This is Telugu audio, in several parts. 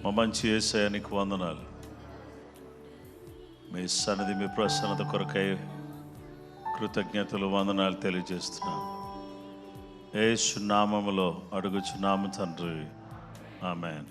మా మంచి యేసయ్య నీకు వందనాలు. మీ సన్నిధి, మీ ప్రసన్నత కొరకై కృతజ్ఞతలు, వందనాలు తెలియజేస్తున్నాను. యేసు నామములో అడుగుచున్నాము తండ్రి, ఆమేన్.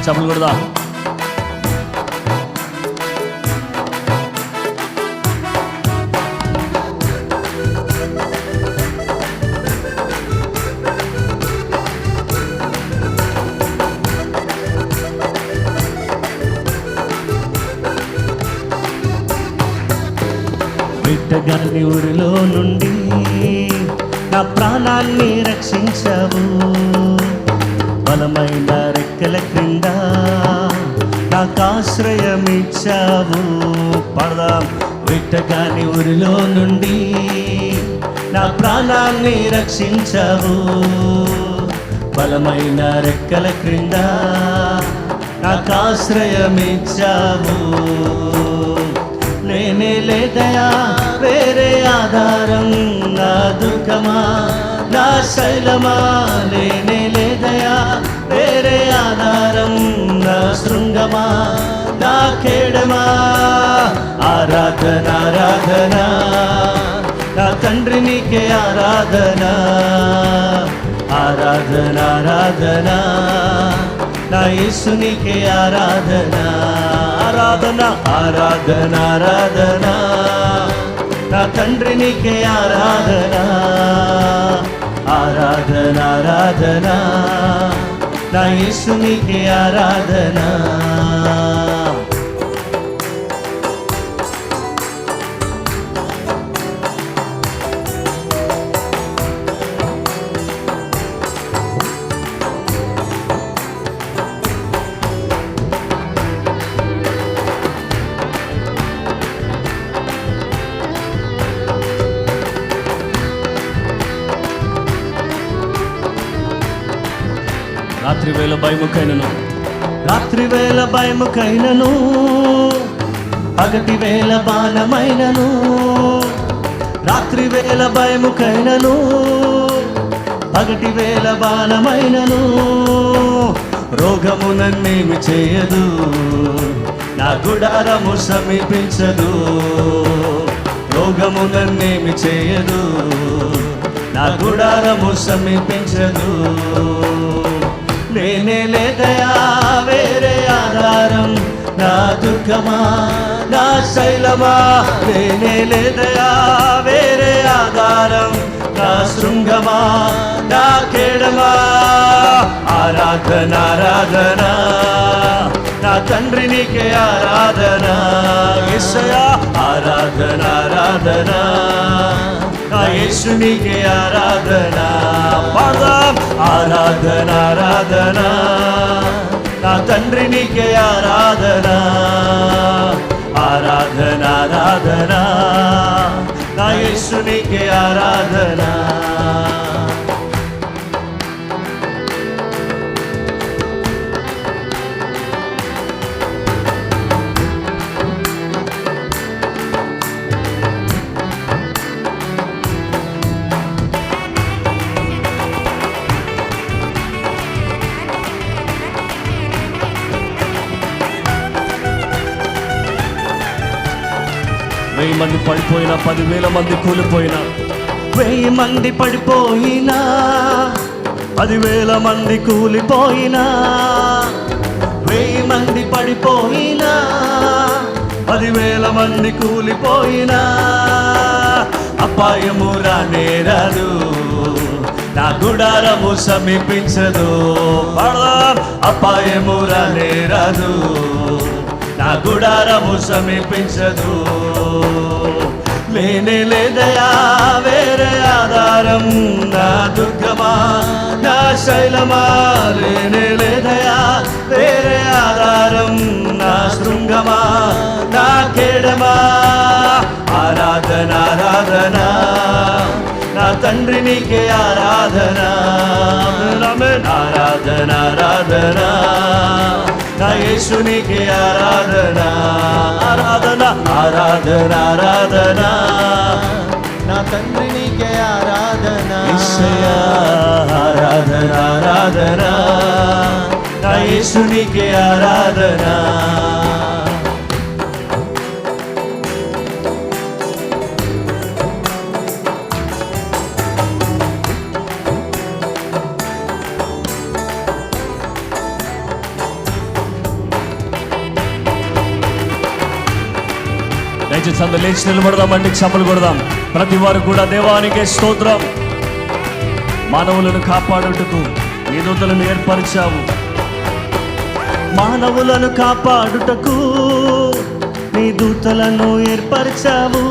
చప్పలు కొడదా. బిడ్డగాని ఊరిలో నుండి నా ప్రాణాన్ని రక్షించావు. బలమైన రెక్కల క్రింద నాకు ఆశ్రయమిచ్చావు. పడదాం. బిడ్డగాని ఊరిలో నుండి నా ప్రాణాన్ని రక్షించావు. బలమైన రెక్కల క్రింద నాకు ఆశ్రయమిచ్చావు. లేనే లేదయా వేరే ఆధారం, నా దుఃఖమా నా శైలమా. లేనే లేదయా వేరే ఆధారం, నా శృంగమా నా ఖేడమా. ఆరాధన ఆరాధన నా తండ్రి నీకే ఆరాధన. ఆరాధన ఆరాధన నా యేసు నీకే ఆరాధన. ఆరాధన ఆరాధన ఆరాధన నా తండ్రి నీకే ఆరాధన. ఆరాధన ఆరాధన నా యేసు నీకే ఆరాధన. రాత్రి వేళ భయముకైనను, రాత్రి వేళ భయముకైనను, పగటి వేళ బాణమైనను. రాత్రి వేళ భయముకైనను, పగటి వేళ బాణమైనను. రోగము నన్నేమి చేయదు, నా గుడారము సమీపించదు. రోగము నన్నేమి చేయదు, నా గుడారము సమీపించదు. లేనే లేదయా వేరే ఆధారం, నా దుఃఖమా నా శైలమా. లేనే లేదయా వేరే ఆధారం, నా శృంగమా నా ఖేడమా. ఆరాధన ఆరాధన నా తండ్రి నీకే ఆరాధన. యేసయ్యా ఆరాధన ఆరాధన నా యేసు నీకే ఆరాధన. పాడదాం. ఆరాధన ఆరాధన నా తండ్రి నీకే ఆరాధన. ఆరాధన ఆరాధన నా యేసు నీకే ఆరాధన. వెయ్యి మంది పడిపోయినా, 10,000 మంది కూలిపోయినా, 1000 మంది పడిపోయినా, 10,000 మంది కూలిపోయినా. 1000 మంది పడిపోయినా, 10,000 మంది కూలిపోయినా. అపాయము రానే రాదు, నా గుడారము సమీపించదు. అపాయము రానే రాదు, నా గుడారము సమీపించదు. లేనే లేదయా వేరే ఆధారం, నా దుర్గమా నా శైలమా. లేనే లేదయా వేరే ఆధారం, నా శృంగమా నా కేడమా. ఆరాధన ఆరాధన నా తండ్రి నీకే ఆరాధన. ఆరాధన ఆరాధన నా యేసునికి ఆరాధన. ఆరాధన ఆరాధన ఆరాధన నా తండ్రి నీకే ఆరాధన. యేసయ్యా ఆరాధన ఆరాధన నా యేసునికి ఆరాధన. దయచేసి అందరూ లేచి నిలబడదామండి, చప్పలు కొడదాం. ప్రతి వారు కూడా దేవానికే స్తోత్రం. మానవులను కాపాడుటకు నీ దూతలను ఏర్పరిచావు. మానవులను కాపాడుటకు నీ దూతలను ఏర్పరిచావు.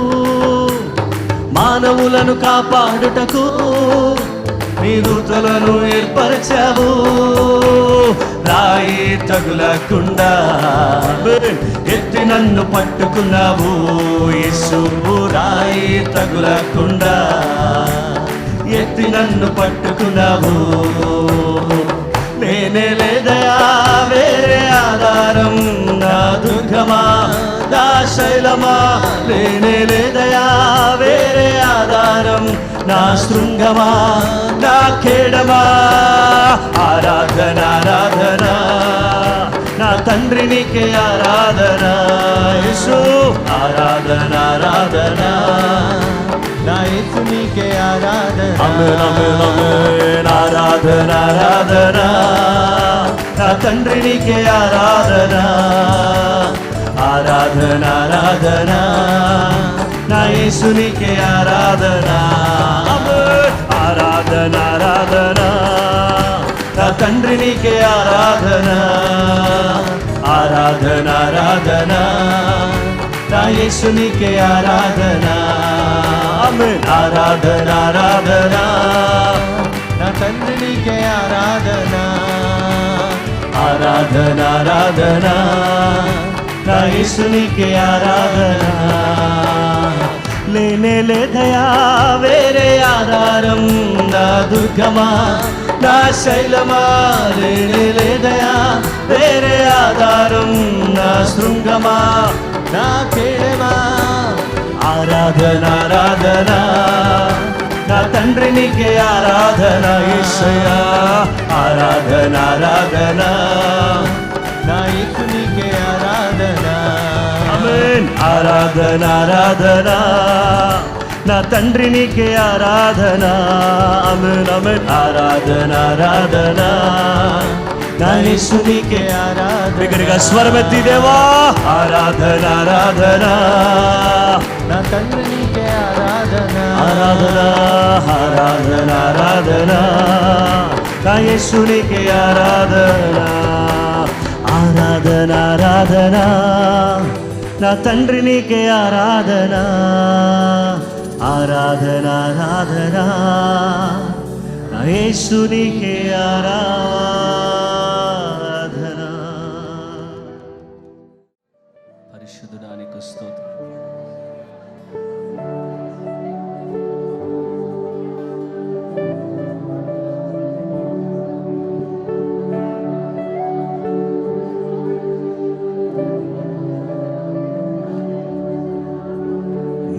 మానవులను కాపాడుటకు నీ దూతలను ఏర్పరిచావు. రాయి తగులకుండా ఎత్తి నన్ను పట్టుకున్నావు యేసు. రాయి తగులకుండా ఎత్తి నన్ను పట్టుకున్నావు. లేనే లేదయా వేరే ఆధారం, నా దుర్గమా నా శైలమా. లేనే లేదయా వేరే ఆధారం, నా శృంగమా నా కేడమా. ఆరాధన ఆరాధన నా తండ్రి నీకే ఆరాధన. యేసు ఆరాధన ఆరాధన నా యేసు నీకే ఆరాధన. ఆమేన్ ఆమేన్ ఆమేన్. ఆరాధన ఆరాధన నా తండ్రి నీకే ఆరాధన. ఆరాధన ఆరాధన నా యేసు నీకే ఆరాధన. ఆమేన్. ఆరాధన ఆరాధన నా తండ్రి నీకే ఆరాధన. ఆరాధన ఆరాధన నా యేసు నీకే ఆరాధన. ఆమేన్. ఆరాధన ఆరాధన నా తండ్రి నీకే ఆరాధన. ఆరాధన ఆరాధన నా యేసు నీకే ఆరాధన. లేనే లేదయా వేరే ఆధారం, నా దుర్గమా నా శైలమా. లేనే లేదయా వేరే ఆధారం, నా శృంగమా నా కేడమా. ఆరాధన ఆరాధన నా తండ్రి నీకే ఆరాధన. యేసయ్యా ఆరాధన ఆరాధన నా యేసు నీకే ఆరాధన. ఆమేన్. ఆరాధన ఆరాధన నా తండ్రి నీకే ఆరాధన. ఆమేన్ ఆమేన్. ఆరాధన ఆరాధన నా యేసు నీకే ఆరాధన. బిగ్గరగా స్వరమెత్తి దేవా. ఆరాధన ఆరాధన నా తండ్రి నీకే ఆరాధన. ఆరాధన ఆరాధన ఆరాధన నా యేసు నీకే ఆరాధన. ఆరాధన ఆరాధన నా తండ్రి నీకే ఆరాధన. ఆరాధన ఆరాధన నా యేసు నీకే ఆరాధన. పరిశుద్ధుడానికి స్తోత్రం.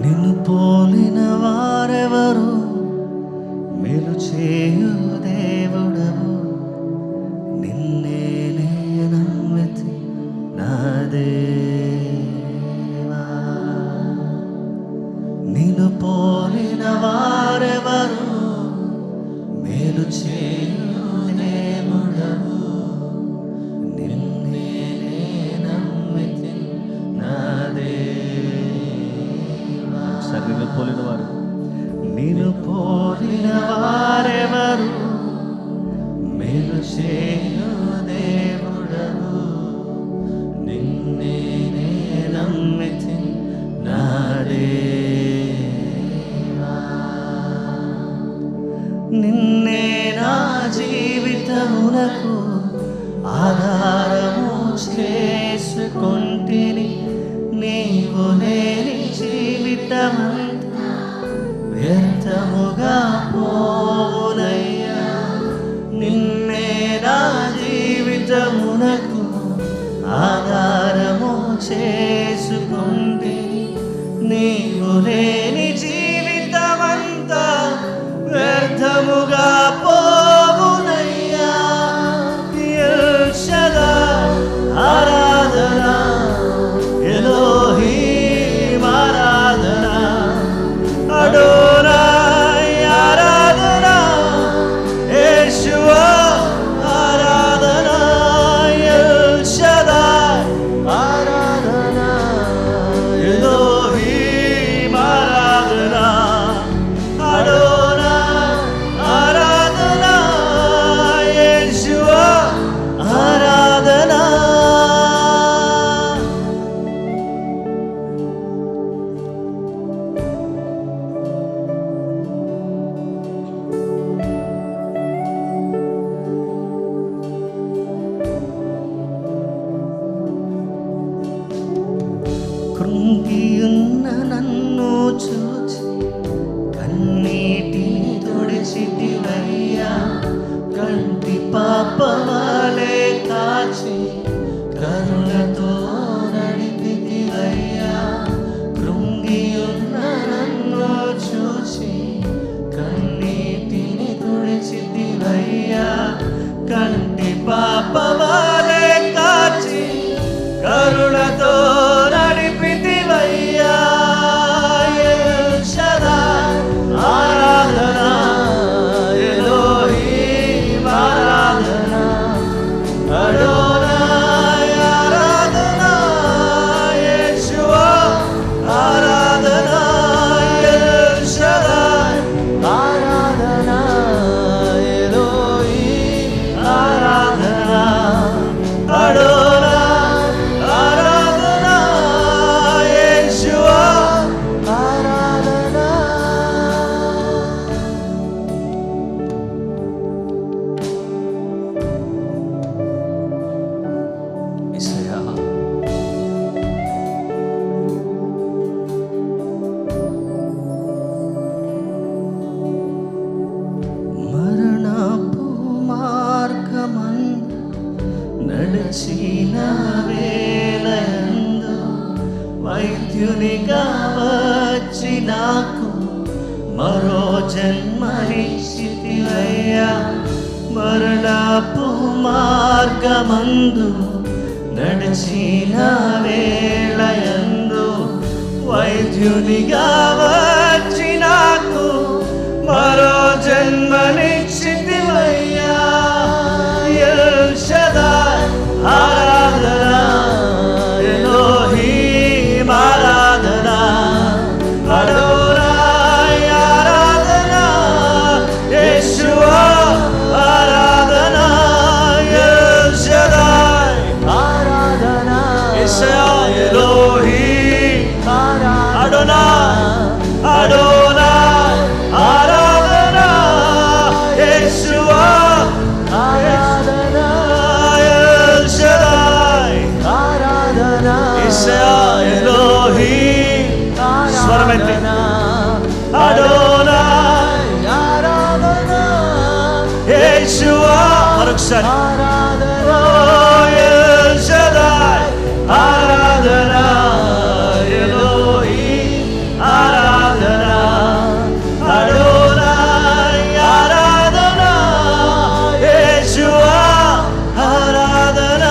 నిన్ను పోలిన వారెవరు, మేలు చేయు దేవుడవు. జీవితమునకు ఆధారము చేసుకొంటిని. నీవు లేని జీవితమంతా వ్యర్థముగా పోవునయ్యా. నిన్నే నా జీవితమునకు ఆధారము చేసుకొంటిని. నీవు లేని జీవితమంతా వ్యర్థముగా పోవునయ్యా. ఎల్ షదాయ్ ఆరాధన, ఎలోహీం ఆరాధన, అడోనాయ్ ఆరాధన, యేషువా ఆరాధన, ఎల్ షదాయ్ ఆరాధన, ఎలోహీం ఆరాధన, అడోనాయ్ ఆరాధన, యేషువా ఆరాధన. కృంగియున్న నన్ను చూచి కన్నీటిని తుడిచితివయ్యా. కంటి పాపవాలే కాచి కరుణతో నడిపితివయ్యా. కృంగియున్న నన్ను చూచి కన్నీటిని తుడిచితివయ్యా. కంటి పాపవాలే కాచి కరుణతో నడిపితివయ్యా. ఎల్ షదాయ్ ఆరాధన, ఎలోహీం ఆరాధన, అడోనాయ్ ఆరాధన, యేషువా ఆరాధన, ఎల్ షదాయ్ ఆరాధన, ఎలోహీం ఆరాధన, అడోనాయ్ ఆరాధన, యేషువా ఆరాధన. యేసయ్యా. మరణపు మార్గమందు నడిచిన వేళయందు వైద్యునిగా వచ్చి నాకు మరో జన్మనిచ్చితివయ్యా. మరణపు మార్గమందు నడిచిన వేళయందు వైద్యునిగా వచ్చి నాకు మరో జన్మనిచ్చితివయ్యా. ఎల్ షదాయ్ ఆరాధన, ఎలోహీం ఆరాధన, అడోనాయ్ ఆరాధన, యేషువా ఆరాధన, ఎల్ షదాయ్ ఆరాధన, యేసయ్యా. ఎలోహీం ఆరాధన, అడోనాయ్ అడోనాయ్ ఆరాధన, యేషువా ఆరాధన, ఎల్ షదాయ్ ఆరాధన, యేసయ్యా. ఎలోహీం స్వరమెత్తి అడోనాయ్ ఆరాధన, యేషువా. మరొకసారి ఆరాధన, ఎల్ షదాయ్ ఆరాధన, ఎలోహీం ఆరాధన, అడోనాయ్ ఆరాధన, యేషువా ఆరాధన.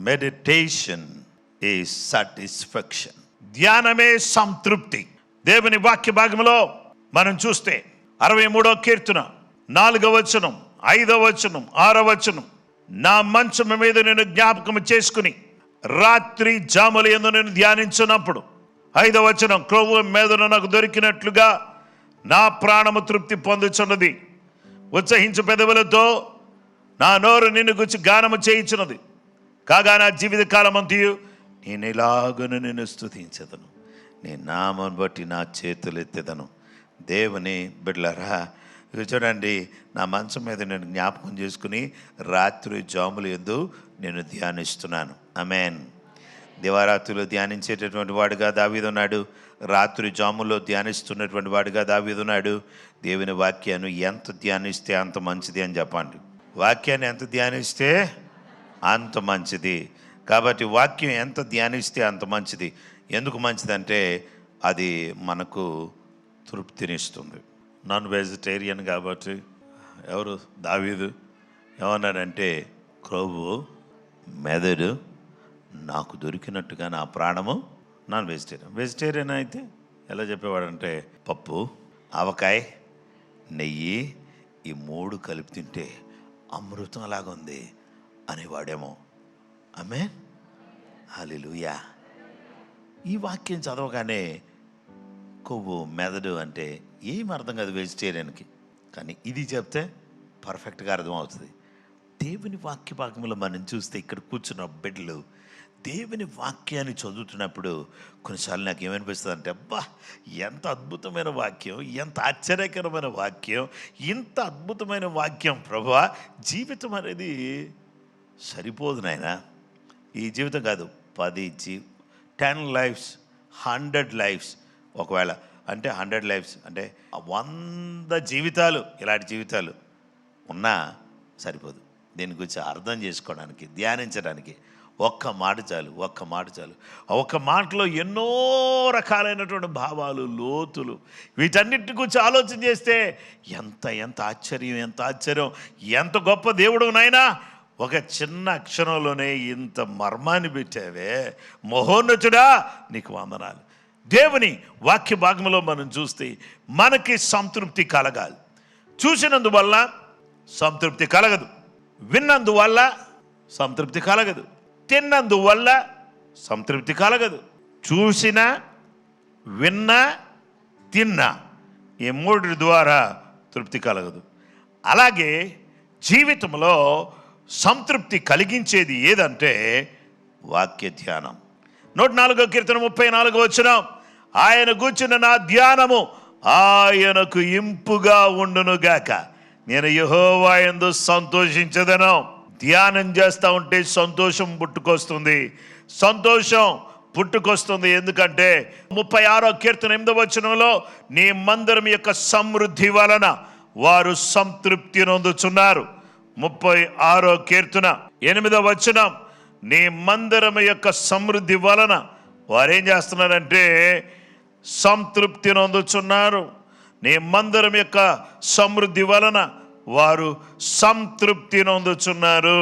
Meditation is satisfaction. ధ్యానమే సంతృప్తి. దేవుని వాక్య భాగంలో మనం చూస్తే 63వ కీర్తన 4వ వచనం, 5వ వచనం, 6వ వచనం, నా మంచం మీద నేను జ్ఞాపకం చేసుకుని రాత్రి జాముల యందు నేను ధ్యానించినప్పుడు 5వ వచనం, క్రొవ్వు మేదను నాకు దొరికినట్లుగా నా ప్రాణము తృప్తి పొందుచున్నది. ఉత్సహించు పెదవులతో నా నోరు నిన్ను గురించి గానము చేయించున్నది. కాగా నా జీవిత కాలమంతయు నేను ఇలాగను నిన్ను స్తుతించెదను, నీ నామం బట్టి నా చేతులు ఎత్తెదను. దేవుని బిడ్డలారా, ఇవి చూడండి, నా మంచం మీద నేను జ్ఞాపకం చేసుకుని రాత్రి జాములు యందు నేను ధ్యానిస్తున్నాను. ఆమేన్. దివారాత్రులు ధ్యానించేటటువంటి వాడుగా దావీదున్నాడు. రాత్రి జాముల్లో ధ్యానిస్తున్నటువంటి వాడుగా దావీదున్నాడు. దేవుని వాక్యాన్ని ఎంత ధ్యానిస్తే అంత మంచిది అని చెప్పండి. వాక్యాన్ని ఎంత ధ్యానిస్తే అంత మంచిది. కాబట్టి వాక్యం ఎంత ధ్యానిస్తే అంత మంచిది. ఎందుకు మంచిదంటే అది మనకు తృప్తినిస్తుంది. నాన్ వెజిటేరియన్ కాబట్టి ఎవరు దావీదు ఏమన్నాడంటే, క్రొవ్వు మెదడు నాకు దొరికినట్టుగా నా ప్రాణము. నాన్ వెజిటేరియన్ అయితే ఎలా చెప్పేవాడంటే, పప్పు, ఆవకాయ, నెయ్యి ఈ 3 కలిపి తింటే అమృతం అలాగుంది అనేవాడేమో. ఆమేన్, హల్లెలూయా. ఈ వాక్యం చదవగానే కొవ్వు మెదడు అంటే ఏం అర్థం కాదు వెజిటేరియన్కి, కానీ ఇది చెప్తే పర్ఫెక్ట్గా అర్థమవుతుంది. దేవుని వాక్య భాగంలో మనం చూస్తే ఇక్కడ కూర్చున్న బిడ్డలు దేవుని వాక్యాన్ని చదువుతున్నప్పుడు కొన్నిసార్లు నాకు ఏమనిపిస్తుంది అంటే, అబ్బా ఎంత అద్భుతమైన వాక్యం, ఎంత ఆశ్చర్యకరమైన వాక్యం, ఇంత అద్భుతమైన వాక్యం ప్రభువా. జీవితం అనేది సరిపోదు నాయనా. ఈ జీవితం కాదు, 10 లైఫ్స్ 100 లైఫ్స్, ఒకవేళ అంటే 100 లైఫ్స్ అంటే 100 జీవితాలు, ఇలాంటి జీవితాలు ఉన్నా సరిపోదు. దీని గురించి అర్థం చేసుకోవడానికి, ధ్యానించడానికి ఒక్క మాట చాలు. ఒక్క మాటలో ఎన్నో రకాలైనటువంటి భావాలు, లోతులు, వీటన్నిటి గురించి ఆలోచన చేస్తే ఎంత ఆశ్చర్యం, ఎంత గొప్ప దేవుడు నాయనా. ఒక చిన్న అక్షరంలోనే ఇంత మర్మాన్ని పెట్టావే, మహోన్నతుడా నీకు వందనాలు. దేవుని వాక్య భాగంలో మనం చూస్తే మనకి సంతృప్తి కలగాలి. చూసినందువల్ల సంతృప్తి కలగదు, విన్నందువల్ల సంతృప్తి కలగదు, తిన్నందువల్ల సంతృప్తి కలగదు. చూసినా, విన్నా, తిన్నా ఈ 3 ద్వారా తృప్తి కలగదు. అలాగే జీవితంలో సంతృప్తి కలిగించేది ఏదంటే వాక్య ధ్యానం. 104వ కీర్తన 34వ వచనం, ఆయన గూర్చిన నా ధ్యానము ఆయనకు ఇంపుగా ఉండునుగాక, నేను యెహోవా యందు సంతోషించదను. ధ్యానం చేస్తూ ఉంటే సంతోషం పుట్టుకొస్తుంది. ఎందుకంటే 36వ కీర్తన 8వ వచనంలో, నీ మందిరం యొక్క సమృద్ధి వలన వారు సంతృప్తి నొందుచున్నారు. 36వ కీర్తన 8వ వచనం, నీ మందిరం యొక్క సమృద్ధి వలన వారేం చేస్తున్నారంటే సంతృప్తి నొందుచున్నారు. నీ మందిరం యొక్క సమృద్ధి వలన వారు సంతృప్తి నొందుచున్నారు.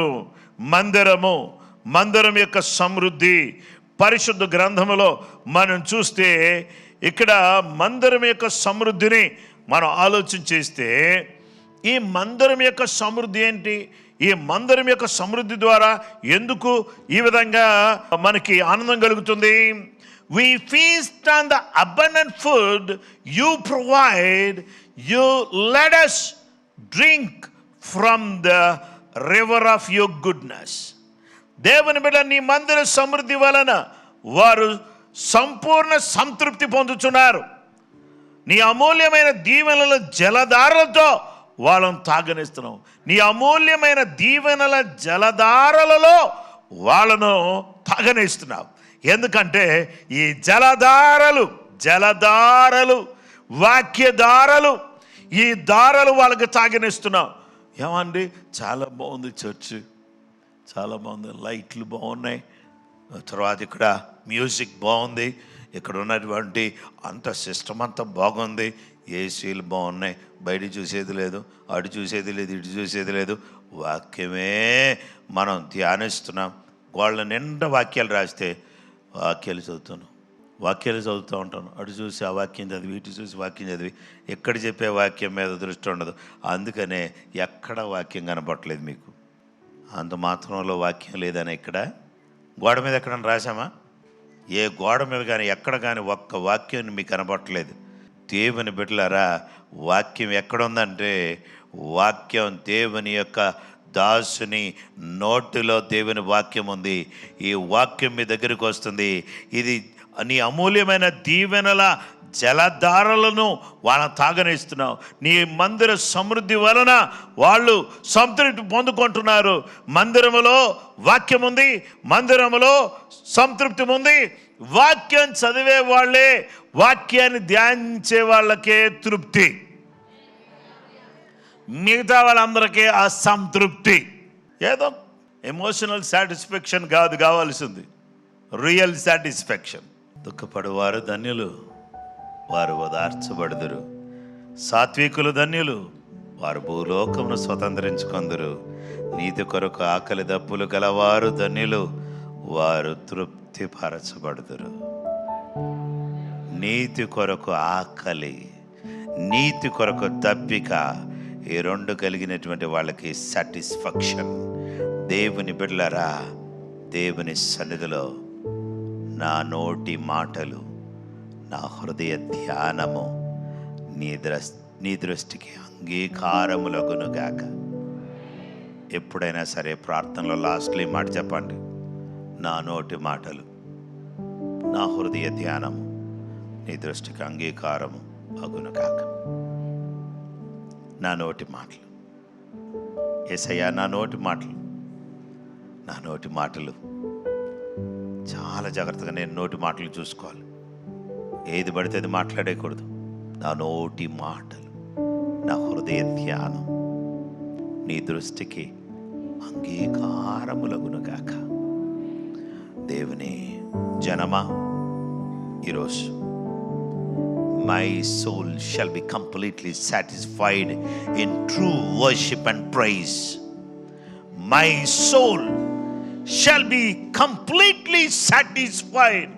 మందిరం యొక్క సమృద్ధి పరిశుద్ధ గ్రంథములో మనం చూస్తే, ఇక్కడ మందిరం యొక్క సమృద్ధిని మనం ఆలోచన చేస్తే, ఈ మందిరం యొక్క సమృద్ధి ఏంటి? ఈ మందిరం యొక్క సమృద్ధి ద్వారా ఎందుకు ఈ విధంగా మనకి ఆనందం కలుగుతుంది? We feast on the abundant food you provide. You let us drink from the river of your goodness. దేవుని బిడ్డ, నీ మందిర సమృద్ధి వలన వారు సంపూర్ణ సంతృప్తి పొందుతున్నారు. నీ అమూల్యమైన దీవెనల జలధారలతో వాళ్ళను తాగనిస్తున్నావు. నీ అమూల్యమైన దీవెనల జలధారలలో వాళ్ళను తాగనిస్తున్నావు. ఎందుకంటే ఈ జలధారలు వాక్యధారలు, ఈ దారలు వాళ్ళకి తాగనిస్తున్నావు. ఏమండి, చాలా బాగుంది చర్చ్, చాలా బాగుంది, లైట్లు బాగున్నాయి, తర్వాత ఇక్కడ మ్యూజిక్ బాగుంది, ఇక్కడ ఉన్నటువంటి అంత సిస్టమ్ అంతా బాగుంది, ఏసీలు బాగున్నాయి, బయట చూసేది లేదు, అటు చూసేది లేదు, ఇటు చూసేది లేదు. వాక్యమే మనం ధ్యానిస్తున్నాం. వాళ్ళ నిండా వాక్యాలు రాస్తే వాక్యాలు చదువుతూ ఉంటాను. అటు చూసి ఆ వాక్యం చదివి, ఇటు చూసి వాక్యం చదివి, ఎక్కడ చెప్పే వాక్యం మీద దృష్టి ఉండదు. అందుకనే ఎక్కడ వాక్యం కనపడలేదు మీకు. అంత మాత్రంలో వాక్యం లేదని ఇక్కడ గోడ మీద ఎక్కడన్నా రాసామా? ఏ గోడ మీద కానీ ఎక్కడ కానీ ఒక్క వాక్యం మీకు కనబడట్లేదు. దేవుని బిడ్డలారా, వాక్యం ఎక్కడుందంటే వాక్యం దేవుని యొక్క దాసుని నోటిలో దేవుని వాక్యం ఉంది. ఈ వాక్యం మీ దగ్గరికి వస్తుంది. ఇది నీ అమూల్యమైన దీవెనల జలధారలను వాళ్ళని తాగనిస్తున్నావు. నీ మందిర సమృద్ధి వలన వాళ్ళు సంతృప్తి పొందుకుంటున్నారు. మందిరములో వాక్యం ఉంది, మందిరములో సంతృప్తి ఉంది. వాక్యం చదివే వాళ్ళే, వాక్యాన్ని ధ్యానించే వాళ్ళకే తృప్తి, మిగతా వాళ్ళందరికీ అసంతృప్తి. ఏదో ఎమోషనల్ సాటిస్ఫాక్షన్ కాదు కావాల్సింది, రియల్ సాటిస్ఫాక్షన్. దుఃఖపడువారు ధన్యులు, వారు ఓదార్చబడుదురు. సాత్వికులు ధన్యులు, వారు భూలోకమును స్వతంత్రించుకొందురు. నీతి కొరకు ఆకలి దప్పులు గలవారు ధన్యులు, వారు తృప్తిపరచబడుదురు. నీతి కొరకు ఆకలి, నీతి కొరకు దప్పిక, ఈ రెండు కలిగినటువంటి వాళ్ళకి సాటిస్ఫాక్షన్. దేవుని బిడ్డలారా, దేవుని సన్నిధిలో నా నోటి మాటలు, నా హృదయ ధ్యానము నీ దృష్టికి అంగీకారములగునుగాక. ఎప్పుడైనా సరే ప్రార్థనలో లాస్ట్లో ఈ మాట చెప్పండి, నా నోటి మాటలు, నా హృదయ ధ్యానము నీ దృష్టికి అంగీకారము అగునుగాక. నా నోటి మాటలు, యేసయ్యా నా నోటి మాటలు, నా నోటి మాటలు చాలా జాగ్రత్తగా నేను నోటి మాటలు చూసుకోవాలి. ఏది పడితే అది మాట్లాడేయకూడదు. నా నోటి మాటలు, నా హృదయ ధ్యానం నీ దృష్టికి అంగీకారములగునుగాక. దేవుని జనమా, ఈరోజు my soul shall be completely satisfied in true worship and praise. My soul shall be completely satisfied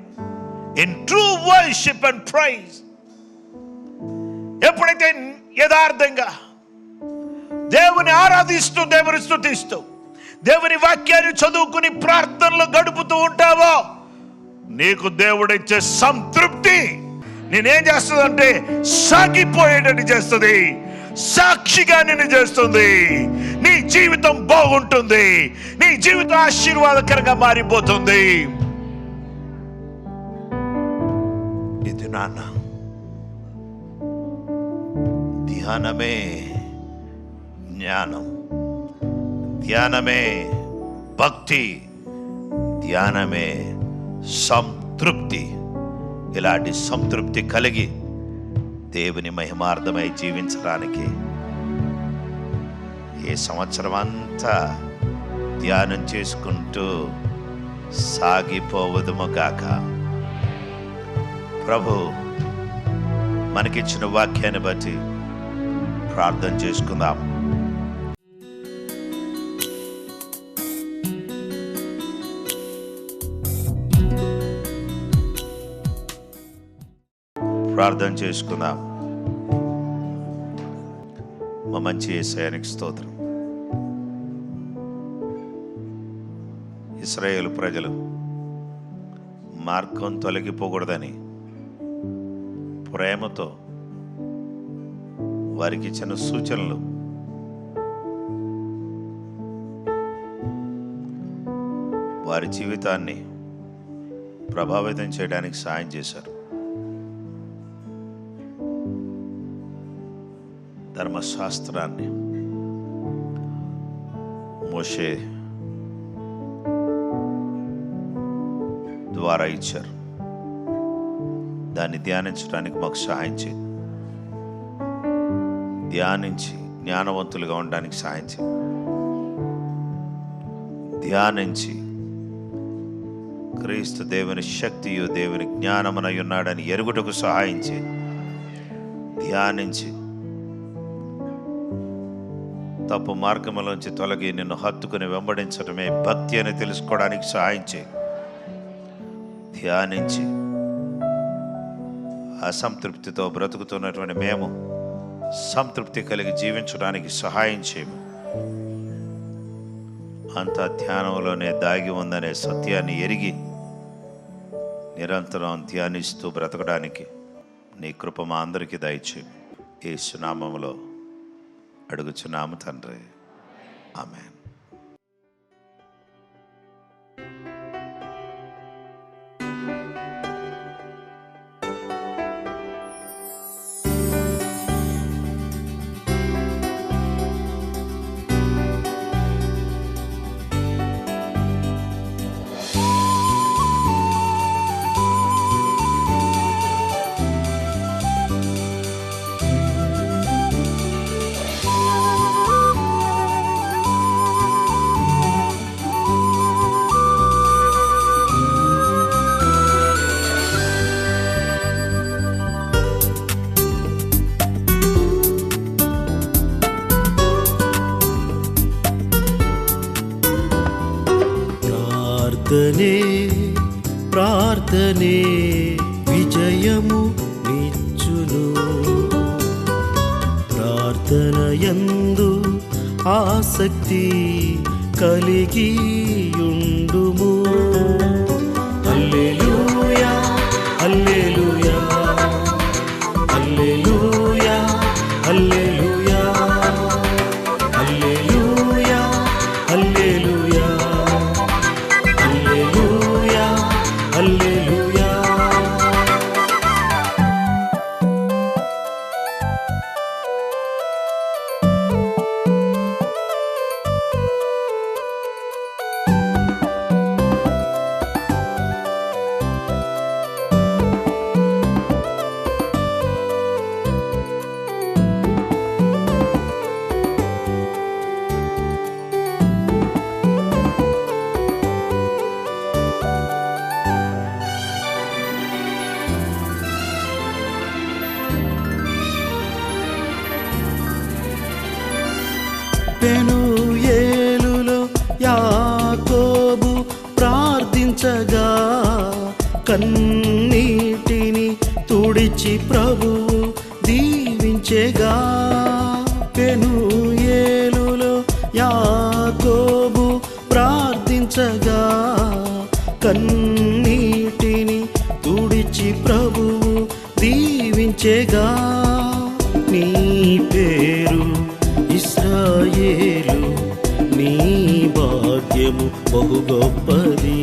in true worship and praise. ఎప్పుడైతే యథార్థంగా దేవుని ఆరాధిస్తూ, దేవుని స్తుతిస్తూ, దేవుని వాక్యాన్ని చదువుకుని ప్రార్థనలు గడుపుతూ ఉంటావో నీకు దేవుడిచ్చే సంతృప్తి నేనేం చేస్తుందంటే సాగిపోయేటట్టు చేస్తుంది, సాక్షిగా నిన్ను చేస్తుంది. నీ జీవితం బాగుంటుంది, నీ జీవితం ఆశీర్వాదకరంగా మారిపోతుంది. ఇది నాన్న ధ్యానమే జ్ఞానం, ధ్యానమే భక్తి, ధ్యానమే సంతృప్తి. ఇలాంటి సంతృప్తి కలిగి దేవుని మహిమార్థమై జీవించడానికి ఈ సంవత్సరం అంతా ధ్యానం చేసుకుంటూ సాగిపోవదుము గాక. ప్రభు మనకిచ్చిన వాక్యాన్ని బట్టి ప్రార్థన చేసుకుందాం. ప్రార్థన చేసుకుందాం. మా మంచి యేసయ్యానికి స్తోత్రం. ఇశ్రాయేలు ప్రజలు మార్గం తొలగిపోకూడదని ప్రేమతో వారికి ఇచ్చిన సూచనలు వారి జీవితాన్ని ప్రభావితం చేయడానికి సాయం చేశారు. ధర్మశాస్త్రాన్ని మోషే ద్వారా ఇచ్చారు. దాన్ని ధ్యానించడానికి మాకు సహాయం చేయండి. ధ్యానించి జ్ఞానవంతులుగా ఉండడానికి సహాయం చేయండి. ధ్యానించి క్రీస్తు దేవుని శక్తియు దేవుని జ్ఞానమునై ఉన్నాడని ఎరుగుటకు సహాయం చేయండి. ధ్యానించి తప్పు మార్గంలోంచి తొలగి నిన్ను హత్తుకుని వెంబడించడమే భక్తి అని తెలుసుకోవడానికి సహాయం చేయి. ధ్యానించి అసంతృప్తితో బ్రతుకుతున్నటువంటి మేము సంతృప్తి కలిగి జీవించడానికి సహాయం చేయము. అంతా ధ్యానంలోనే దాగి ఉందనే సత్యాన్ని ఎరిగి నిరంతరం ధ్యానిస్తూ బ్రతకడానికి నీ కృప మా అందరికీ దయచేయి. యేసు నామములో అడుగుచున్నాము తండ్రి, ఆమేన్. ప్రార్థనే విజయము నిచ్చును. ప్రార్థనయందు ఆసక్తి కలిగి యుండుము. హల్లెలూయా హల్లెలూయా హల్లెలూయా హల్లెలూయా హల్లెలూయా హల్లెలూయా హల్లెలూయా. పెనూయేలులో యాకోబు ప్రార్థించగా కన్నీటిని తుడిచి ప్రభువు దీవించెగా. పెనూయేలులో యాకోబు ప్రార్థించగా కన్నీటిని తుడిచి ప్రభువు దీవించెగా. నీ పేరు ఇశ్రాయేలు, నీ భాగ్యము బహు గొప్పది.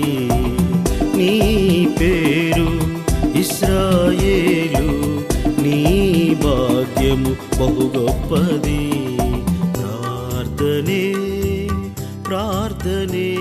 నీ పేరు ఇశ్రాయేలు, నీ భాగ్యము బహు గొప్పది. ప్రార్థనే ప్రార్థనే